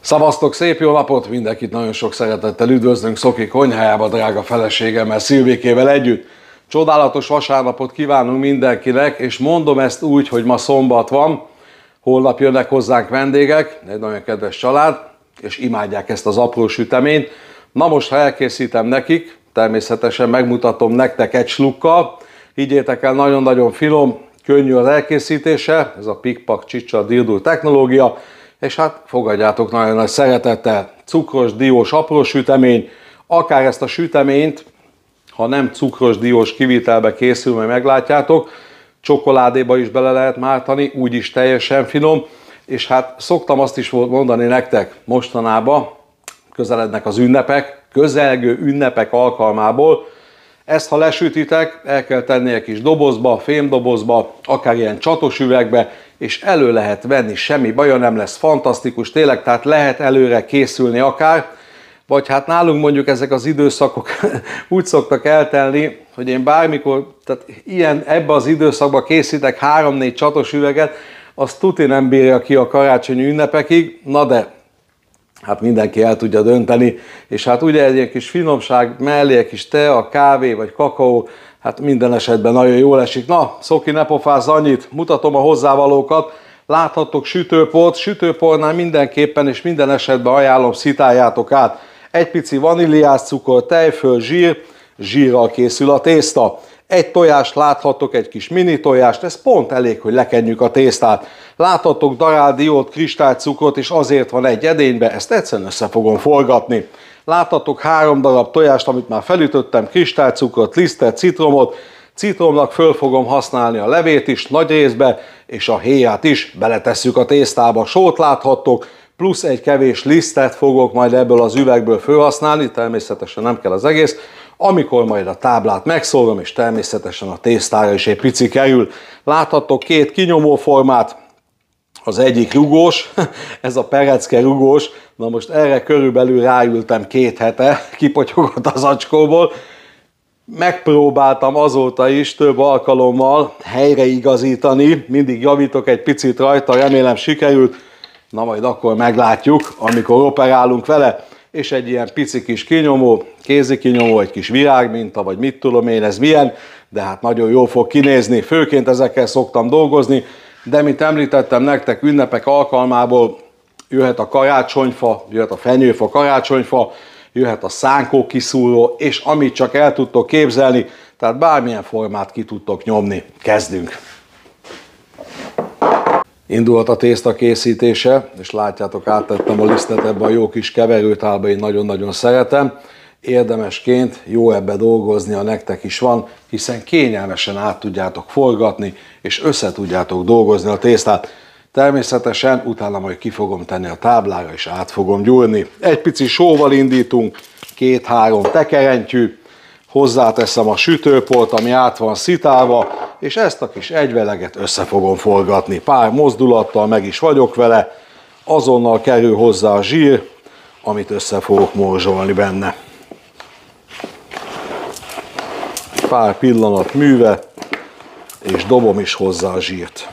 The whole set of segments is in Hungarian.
Szavaztok, szép jó napot! Mindenkit nagyon sok szeretettel üdvözlünk Szoki konyhájába, drága feleségemmel, Szilvikével együtt. Csodálatos vasárnapot kívánunk mindenkinek, és mondom ezt úgy, hogy ma szombat van, holnap jönnek hozzánk vendégek, egy nagyon kedves család, és imádják ezt az apró süteményt. Na most, ha elkészítem nekik, természetesen megmutatom nektek egy slukkal. Higgyétek el, nagyon-nagyon finom, könnyű az elkészítése, ez a pikpak csicsa dildur technológia, és hát fogadjátok nagyon nagy szeretettel. Cukros, diós, apró sütemény, akár ezt a süteményt, ha nem cukros, diós kivitelbe készül, majd meglátjátok, csokoládéba is bele lehet mártani, úgyis teljesen finom, és hát szoktam azt is mondani nektek mostanában, közelednek az ünnepek, közelgő ünnepek alkalmából, ezt ha lesütitek, el kell tenni egy kis dobozba, fémdobozba, akár ilyen csatos üvegbe, és elő lehet venni, semmi baja nem lesz, fantasztikus tényleg, tehát lehet előre készülni akár, vagy hát nálunk mondjuk ezek az időszakok úgy szoktak eltelni, hogy én bármikor, tehát ebbe az időszakban készítek 3-4 csatos üveget, azt tuti nem bírja ki a karácsonyi ünnepekig, na de hát mindenki el tudja dönteni, és hát ugye egy ilyen kis finomság mellé, egy kis tea, kávé vagy kakaó, hát minden esetben nagyon jól esik. Na, Szoki, ne pofázz annyit, mutatom a hozzávalókat. Láthattok sütőport, sütőpornál mindenképpen és minden esetben ajánlom, szitáljátok át. Egy pici vaníliás cukor, tejföl, zsír, zsírral készül a tészta. Egy tojást láthattok, egy kis mini tojást, ez pont elég, hogy lekenjük a tésztát. Láthattok darált diót, kristálycukrot, és azért van egy edénybe, ezt egyszerűen össze fogom forgatni. Láthattok 3 darab tojást, amit már felütöttem, kristálycukrot, lisztet, citromot. Citromnak föl fogom használni a levét is nagy részbe, és a héját is beletesszük a tésztába. Sót láthattok, plusz egy kevés lisztet fogok majd ebből az üvegből felhasználni, természetesen nem kell az egész, amikor majd a táblát megszórom, és természetesen a tésztára is egy pici kerül. Láthattok 2 kinyomóformát, az egyik rugós, ez a perecke rugós, na most erre körülbelül ráültem 2 hete, kipotyogott az acskóból. Megpróbáltam azóta is több alkalommal helyreigazítani, mindig javítok egy picit rajta, remélem sikerült, na majd akkor meglátjuk, amikor operálunk vele, és egy ilyen pici kis kinyomó, kézi kinyomó, egy kis virágminta, vagy mit tudom én, ez milyen, de hát nagyon jól fog kinézni, főként ezekkel szoktam dolgozni, de mint említettem nektek, ünnepek alkalmából jöhet a karácsonyfa, jöhet a fenyőfa, karácsonyfa, jöhet a szánkó kiszúró, és amit csak el tudtok képzelni, tehát bármilyen formát ki tudtok nyomni. Kezdünk! Indult a tészta készítése, és látjátok, áttettem a lisztet ebbe a jó kis keverőtálba, én nagyon-nagyon szeretem. Érdemesként jó ebbe dolgozni, ha nektek is van, hiszen kényelmesen át tudjátok forgatni, és össze tudjátok dolgozni a tésztát. Természetesen utána majd ki fogom tenni a táblára, és át fogom gyúrni. Egy pici sóval indítunk, 2-3 tekerentyű, hozzáteszem a sütőport, ami át van szitálva, és ezt a kis egyveleget össze fogom forgatni. Pár mozdulattal meg is vagyok vele, azonnal kerül hozzá a zsír, amit össze fogok morzsolni benne. Pár pillanat műve, és dobom is hozzá a zsírt.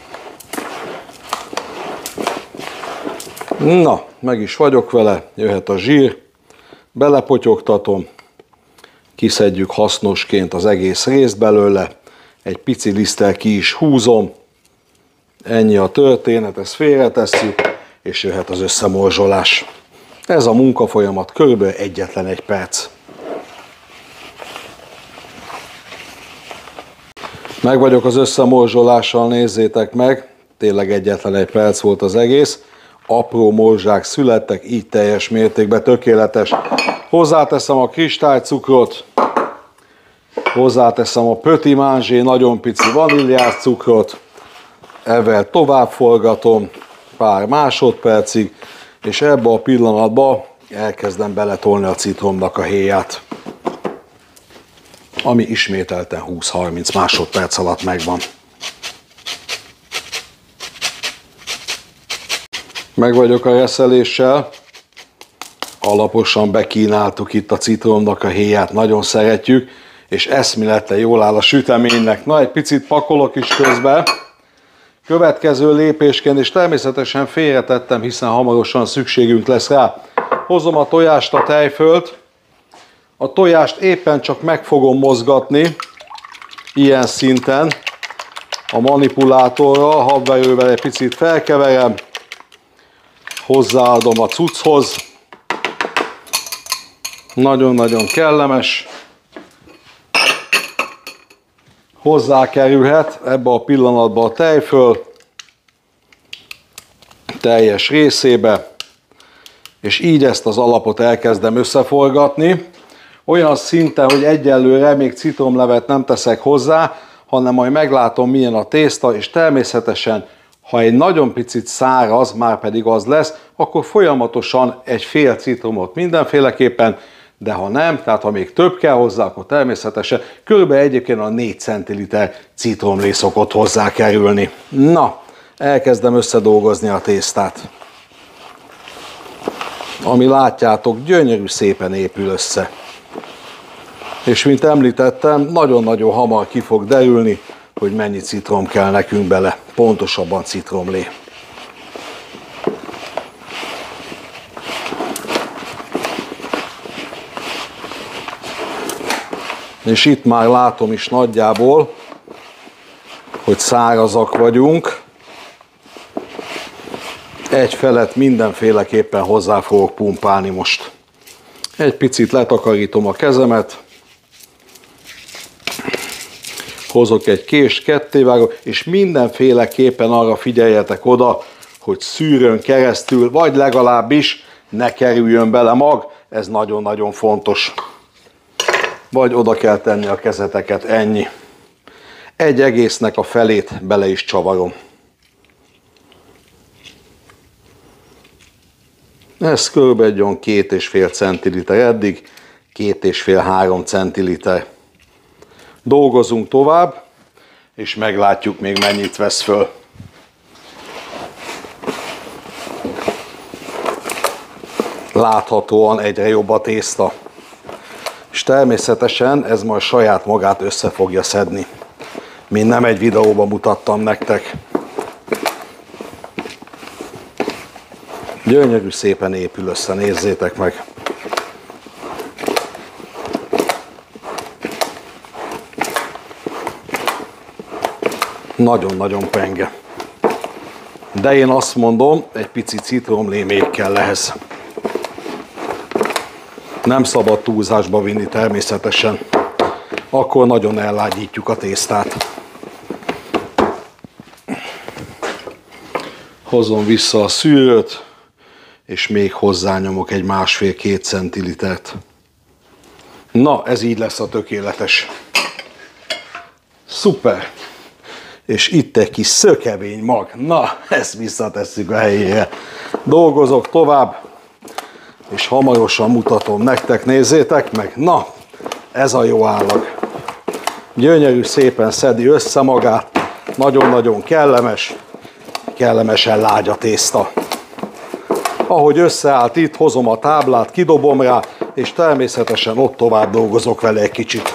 Na, meg is vagyok vele, jöhet a zsír, belepotyogtatom, kiszedjük hasznosként az egész részt belőle, egy pici liszttel ki is húzom, ennyi a történet, ezt félretesszük, és jöhet az összemorzsolás. Ez a munkafolyamat körülbelül egyetlen 1 perc. Meg vagyok az összemorzsolással, nézzétek meg, tényleg egyetlen 1 perc volt az egész. Apró morzsák születtek, így teljes mértékben tökéletes. Hozzáteszem a kristálycukrot, hozzáteszem a petit manger, nagyon pici vaníliás cukrot, ezzel tovább forgatom pár másodpercig, és ebbe a pillanatban elkezdem beletolni a citromnak a héját, ami ismételten 20-30 másodperc alatt megvan. Meg vagyok a reszeléssel, alaposan bekínáltuk itt a citromnak a héját, nagyon szeretjük, és eszméletlen jól áll a süteménynek. Na, egy picit pakolok is közben, Következő lépésként, és természetesen félretettem, hiszen hamarosan szükségünk lesz rá. Hozom a tojást a tejfölt. A tojást éppen csak meg fogom mozgatni, ilyen szinten, a manipulátorral, habverővel egy picit felkeverem, hozzáadom a cucchoz. Nagyon-nagyon kellemes. Hozzákerülhet ebbe a pillanatban a tejföl teljes részébe, és így ezt az alapot elkezdem összeforgatni. Olyan szinten, hogy egyelőre még citromlevet nem teszek hozzá, hanem majd meglátom, milyen a tészta, és természetesen, ha egy nagyon picit száraz, már pedig az lesz, akkor folyamatosan egy fél citromot mindenféleképpen, de ha nem, tehát ha még több kell hozzá, akkor természetesen körülbelül egyébként a 4 centiliter citromlé szokott hozzá kerülni. Na, elkezdem összedolgozni a tésztát. Ami látjátok, gyönyörű szépen épül össze. És mint említettem, nagyon-nagyon hamar ki fog derülni, hogy mennyi citrom kell nekünk bele, pontosabban citromlé. És itt már látom is nagyjából, hogy szárazak vagyunk. Egy felet mindenféleképpen hozzá fogok pumpálni most. Egy picit letakarítom a kezemet, hozok egy kést, kettévágok, és mindenféleképpen arra figyeljetek oda, hogy szűrőn keresztül, vagy legalábbis ne kerüljön bele mag, ez nagyon-nagyon fontos. Vagy oda kell tenni a kezeteket, ennyi. Egy egésznek a felét bele is csavarom. Ez körülbelül 2,5 centiliter eddig, 2,5-3 centiliter. Dolgozunk tovább, és meglátjuk még mennyit vesz föl. Láthatóan egyre jobb a tészta. És természetesen ez majd saját magát össze fogja szedni. Mint nem egy videóban mutattam nektek. Gyönyörű szépen épül össze, nézzétek meg. Nagyon-nagyon penge. De én azt mondom, egy pici citromlé még kell ehhez. Nem szabad túlzásba vinni természetesen. Akkor nagyon ellágyítjuk a tésztát. Hozom vissza a szűrőt, és még hozzányomok egy 1,5-2 centilitert. Na, ez így lesz a tökéletes. Szuper! És itt egy kis szökevény mag. Na, ezt visszatesszük a helyére. Dolgozok tovább, és hamarosan mutatom nektek, nézzétek meg. Na, ez a jó állag. Gyönyörű szépen szedi össze magát. Nagyon-nagyon kellemes. Kellemesen lágy a tészta. Ahogy összeállt itt, hozom a táblát, kidobom rá, és természetesen ott tovább dolgozok vele egy kicsit.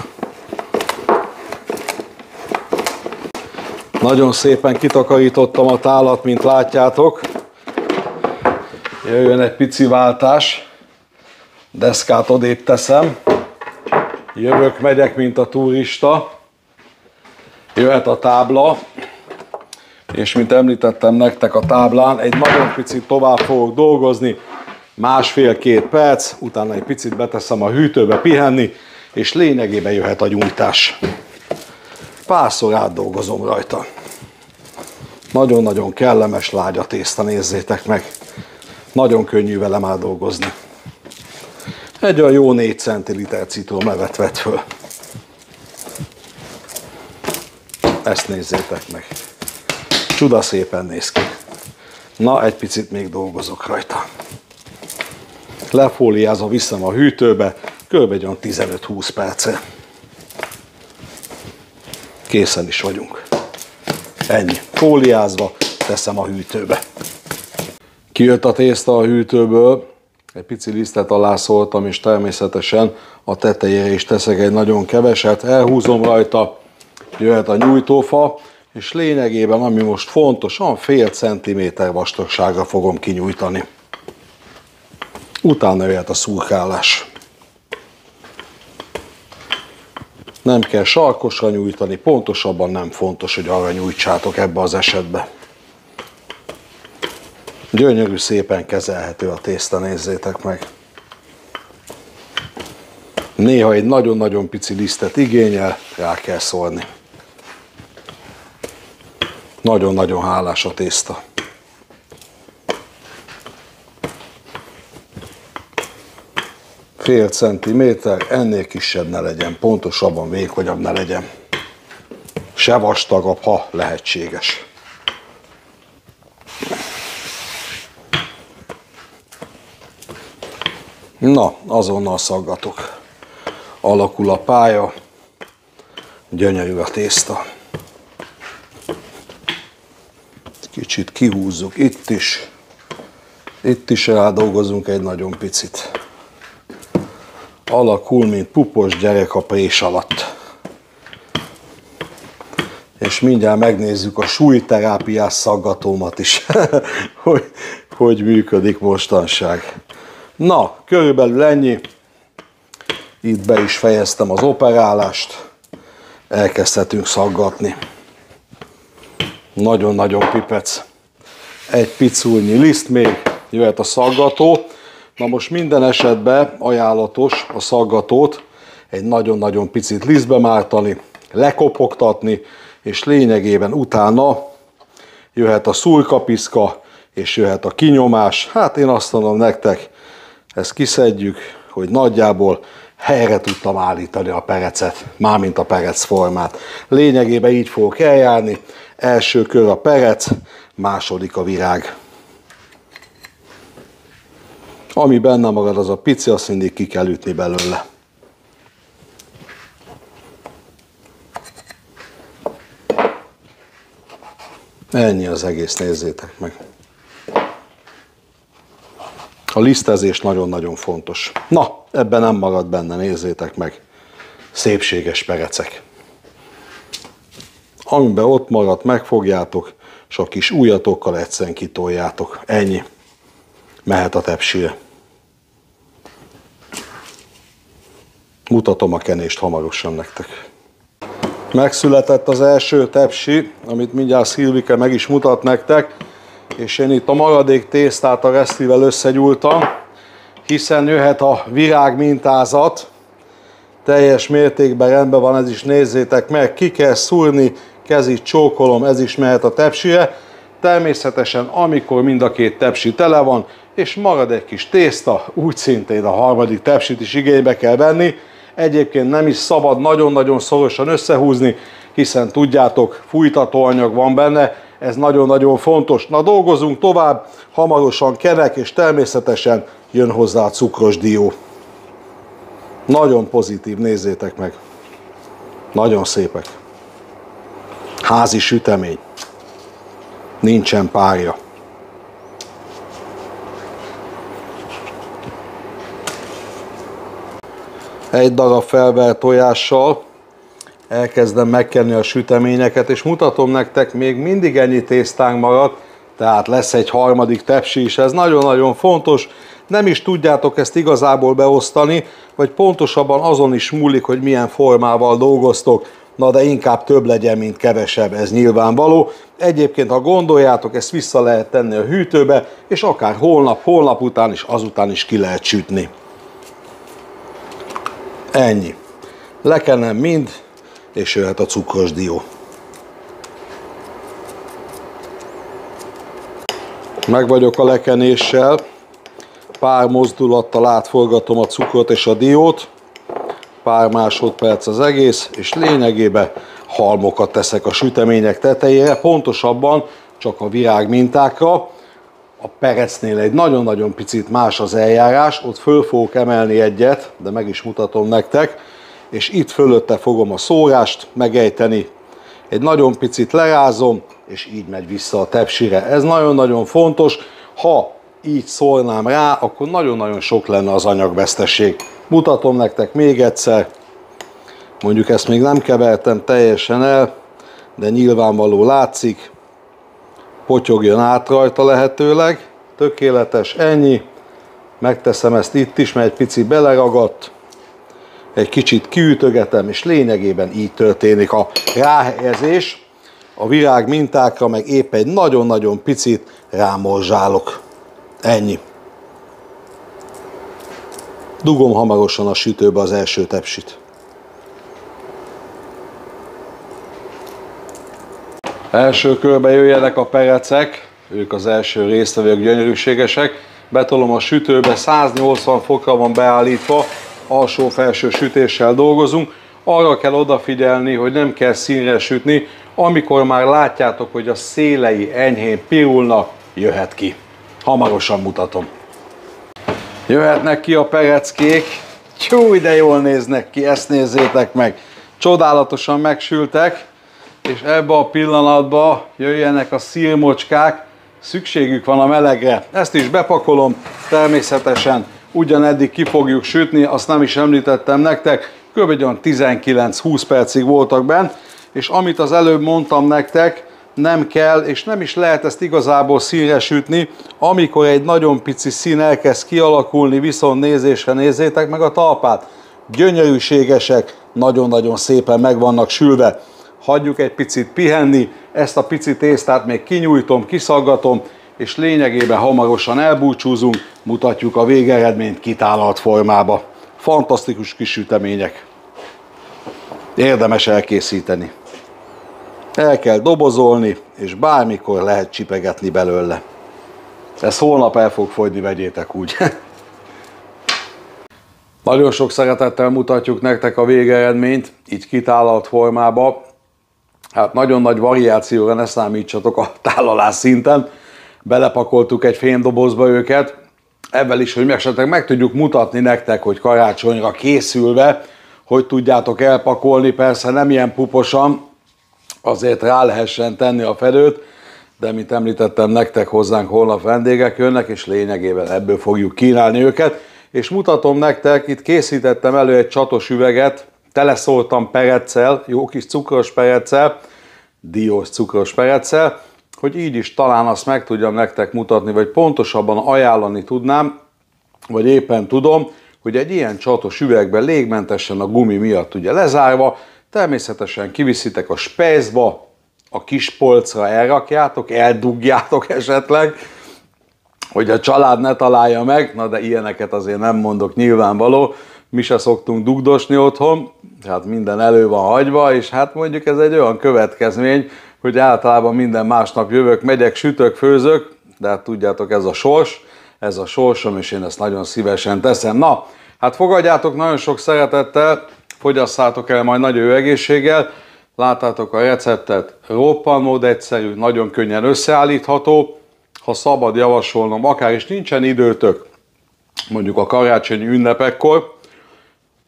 Nagyon szépen kitakarítottam a tálat, mint látjátok. Jöjjön egy pici váltás. Deszkát odébb teszem. Jövök, megyek, mint a turista. Jöhet a tábla. És mint említettem nektek a táblán, egy nagyon picit tovább fogok dolgozni. 1,5-2 perc, utána egy picit beteszem a hűtőbe pihenni, és lényegében jöhet a gyújtás. Párszor átdolgozom rajta. Nagyon-nagyon kellemes, lágy a tészta, nézzétek meg. Nagyon könnyű vele már dolgozni. Egy olyan jó 4 centiliter citromlevet vett föl. Ezt nézzétek meg. Csuda szépen néz ki. Na, egy picit még dolgozok rajta. Lefóliázva viszem a hűtőbe, kb. 15-20 perce. Készen is vagyunk. Ennyi. Fóliázva teszem a hűtőbe. Kijött a tészta a hűtőből, egy pici lisztet alászoltam, és természetesen a tetejére is teszek egy nagyon keveset. Elhúzom rajta, jöhet a nyújtófa, és lényegében, ami most fontos, olyan fél centiméter vastagságra fogom kinyújtani. Utána jöhet a szurkálás. Nem kell sarkosra nyújtani, pontosabban nem fontos, hogy arra nyújtsátok ebbe az esetben. Gyönyörű, szépen kezelhető a tészta, nézzétek meg. Néha egy nagyon-nagyon pici lisztet igényel, rá kell szórni. Nagyon-nagyon hálás a tészta. Fél centiméter, ennél kisebb ne legyen, pontosabban vékonyabb ne legyen. Se vastagabb, ha lehetséges. Na, azonnal szaggatok. Alakul a pálya, gyönyörű a tészta. Kicsit kihúzzuk itt is rádolgozunk egy nagyon picit. Alakul, mint pupos gyerek a prés alatt. És mindjárt megnézzük a súlyterápiás szaggatómat is, hogy működik mostanság. Na, körülbelül ennyi. Itt be is fejeztem az operálást. Elkezdhetünk szaggatni. Nagyon-nagyon pipec. Egy piculnyi liszt még, jöhet a szaggató. Na most minden esetben ajánlatos a szaggatót egy nagyon-nagyon picit lisztbe mártani, lekopogtatni, és lényegében utána jöhet a szurkapiszka, és jöhet a kinyomás. Hát én azt mondom nektek, ezt kiszedjük, hogy nagyjából helyre tudtam állítani a perecet, mármint a perec formát. Lényegében így fogok eljárni. Első kör a perec, második a virág. Ami benne marad, az a pici, azt mindig ki kell ütni belőle. Ennyi az egész, nézzétek meg. A lisztezés nagyon-nagyon fontos. Na, ebben nem marad benne, nézzétek meg. Szépséges perecek. Amiben ott maradt, megfogjátok, és a kis ujjatokkal egyszerűen kitoljátok. Ennyi. Mehet a tepsire. Mutatom a kenést hamarosan nektek. Megszületett az első tepsi, amit mindjárt Szilvike meg is mutat nektek, és én itt a maradék tésztát a resztlivel összegyúltam, hiszen jöhet a virág mintázat, teljes mértékben rendben van, ez is nézzétek meg, ki kell szúrni, kezit csókolom, ez is mehet a tepsire. Természetesen, amikor mind a két tepsi tele van, és marad egy kis tészta, úgy szintén a harmadik tepsit is igénybe kell venni. Egyébként nem is szabad nagyon-nagyon szorosan összehúzni, hiszen tudjátok, fújtatóanyag van benne, ez nagyon-nagyon fontos. Na, dolgozunk tovább, hamarosan kenek, és természetesen jön hozzá a cukros dió. Nagyon pozitív, nézzétek meg. Nagyon szépek. Házi sütemény. Nincsen párja. Egy darab felvert tojással elkezdem megkenni a süteményeket, és mutatom nektek, még mindig ennyi tésztánk maradt, tehát lesz egy harmadik tepsi is, ez nagyon-nagyon fontos. Nem is tudjátok ezt igazából beosztani, vagy pontosabban azon is múlik, hogy milyen formával dolgoztok. Na, de inkább több legyen, mint kevesebb, ez nyilvánvaló. Egyébként, ha gondoljátok, ezt vissza lehet tenni a hűtőbe, és akár holnap után is, azután is ki lehet sütni. Ennyi. Lekenem mind, és jöhet a cukros dió. Meg vagyok a lekenéssel, pár mozdulattal átforgatom a cukrot és a diót, pár másodperc az egész, és lényegében halmokat teszek a sütemények tetejére, pontosabban csak a virág mintákra. A perecnél egy nagyon-nagyon picit más az eljárás, ott föl fogok emelni egyet, de meg is mutatom nektek, és itt fölötte fogom a szórást megejteni, egy nagyon picit lerázom, és így megy vissza a tepsire. Ez nagyon-nagyon fontos, ha így szórnám rá, akkor nagyon-nagyon sok lenne az anyagveszteség. Mutatom nektek még egyszer, mondjuk ezt még nem kevertem teljesen el, de nyilvánvaló látszik, potyogjon át rajta lehetőleg, tökéletes, ennyi. Megteszem ezt itt is, mert egy pici beleragadt, egy kicsit kiütögetem, és lényegében így történik a ráhelyezés. A virág mintákra meg épp egy nagyon-nagyon picit rámorzsálok. Ennyi. Dugom hamarosan a sütőbe az első tepsit. Első körbe jöjjenek a perecek, ők az első résztvevők, gyönyörűségesek. Betolom a sütőbe, 180 fokra van beállítva, alsó-felső sütéssel dolgozunk. Arra kell odafigyelni, hogy nem kell színre sütni, amikor már látjátok, hogy a szélei enyhén pirulnak, jöhet ki. Hamarosan mutatom. Jöhetnek ki a pereckék. Tyúj, de jól néznek ki, ezt nézzétek meg. Csodálatosan megsültek, és ebbe a pillanatban jöjjenek a szírmocskák. Szükségük van a melegre. Ezt is bepakolom, természetesen ugyaneddig ki fogjuk sütni, azt nem is említettem nektek, kb. 19-20 percig voltak bent, és amit az előbb mondtam nektek, nem kell, és nem is lehet ezt igazából színre sütni, amikor egy nagyon pici szín elkezd kialakulni, viszont nézésre nézzétek meg a talpát. Gyönyörűségesek, nagyon-nagyon szépen meg vannak sülve. Hagyjuk egy picit pihenni, ezt a pici tésztát még kinyújtom, kiszaggatom, és lényegében hamarosan elbúcsúzunk, mutatjuk a végeredményt kitálalt formába. Fantasztikus kis sütemények. Érdemes elkészíteni. El kell dobozolni, és bármikor lehet csipegetni belőle. Ez holnap el fog fogyni, vegyétek úgy. Nagyon sok szeretettel mutatjuk nektek a végeredményt, így kitálalt formába. Hát nagyon nagy variációra ne számítsatok a tálalás szinten. Belepakoltuk egy fémdobozba őket, ebben is, hogy esetleg meg tudjuk mutatni nektek, hogy karácsonyra készülve, hogy tudjátok elpakolni, persze nem ilyen puposan, azért rá lehessen tenni a fedőt, de mint említettem nektek, hozzánk holnap vendégek jönnek, és lényegében ebből fogjuk kínálni őket. És mutatom nektek, itt készítettem elő egy csatos üveget, teleszóltam pereccel, jó kis cukros pereccel, diós cukros pereccel, hogy így is talán azt meg tudjam nektek mutatni, vagy pontosabban ajánlani tudnám, vagy éppen tudom, hogy egy ilyen csatos üvegben légmentesen a gumi miatt ugye lezárva, természetesen kiviszitek a spejzba, a kis polcra elrakjátok, eldugjátok esetleg, hogy a család ne találja meg, na de ilyeneket azért nem mondok, nyilvánvaló, mi se szoktunk dugdosni otthon, hát minden elő van hagyva, és hát mondjuk ez egy olyan következmény, hogy általában minden másnap jövök, megyek, sütök, főzök, de hát tudjátok, ez a sors, ez a sorsom, és én ezt nagyon szívesen teszem. Na, hát fogadjátok nagyon sok szeretettel, fogyasszátok el majd nagyon jó egészséggel, láttátok a receptet, roppant egyszerű, nagyon könnyen összeállítható, ha szabad javasolnom, akár is nincsen időtök, mondjuk a karácsonyi ünnepekkor,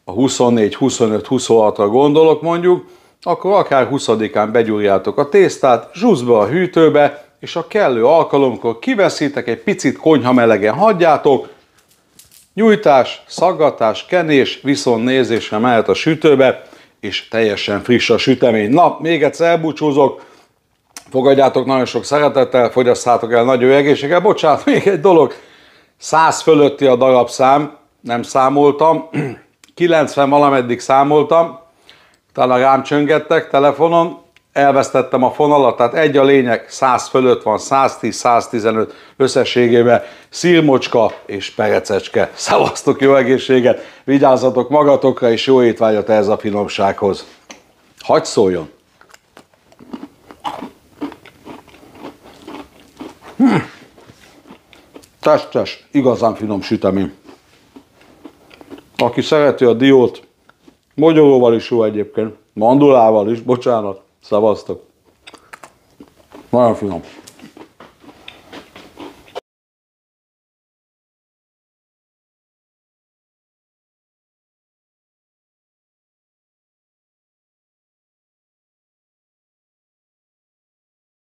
a 24, 25, 26-ra gondolok mondjuk, akkor akár 20-án begyúrjátok a tésztát, zsúszba a hűtőbe, és a kellő alkalomkor kiveszitek, egy picit konyha melegen hagyjátok, nyújtás, szaggatás, kenés, viszont nézésre mehet a sütőbe, és teljesen friss a sütemény. Na, még egyszer elbúcsúzok, fogadjátok nagyon sok szeretettel, fogyasszátok el nagyon egészséggel. Bocsánat, még egy dolog, 100 fölötti a darabszám, nem számoltam, 90 valameddig számoltam, utána rám csöngettek telefonon, elvesztettem a fonalat, tehát egy a lényeg, 100 fölött van, 110, 115 összességében szírmocska és perececske. Szevasztok, jó egészséget, vigyázzatok magatokra, és jó étvágyat ehhez a finomsághoz. Hagy szóljon! Testes, igazán finom sütemény. Aki szereti a diót, mogyoróval is jó egyébként, mandulával is, bocsánat, szevasztok. Nagyon finom.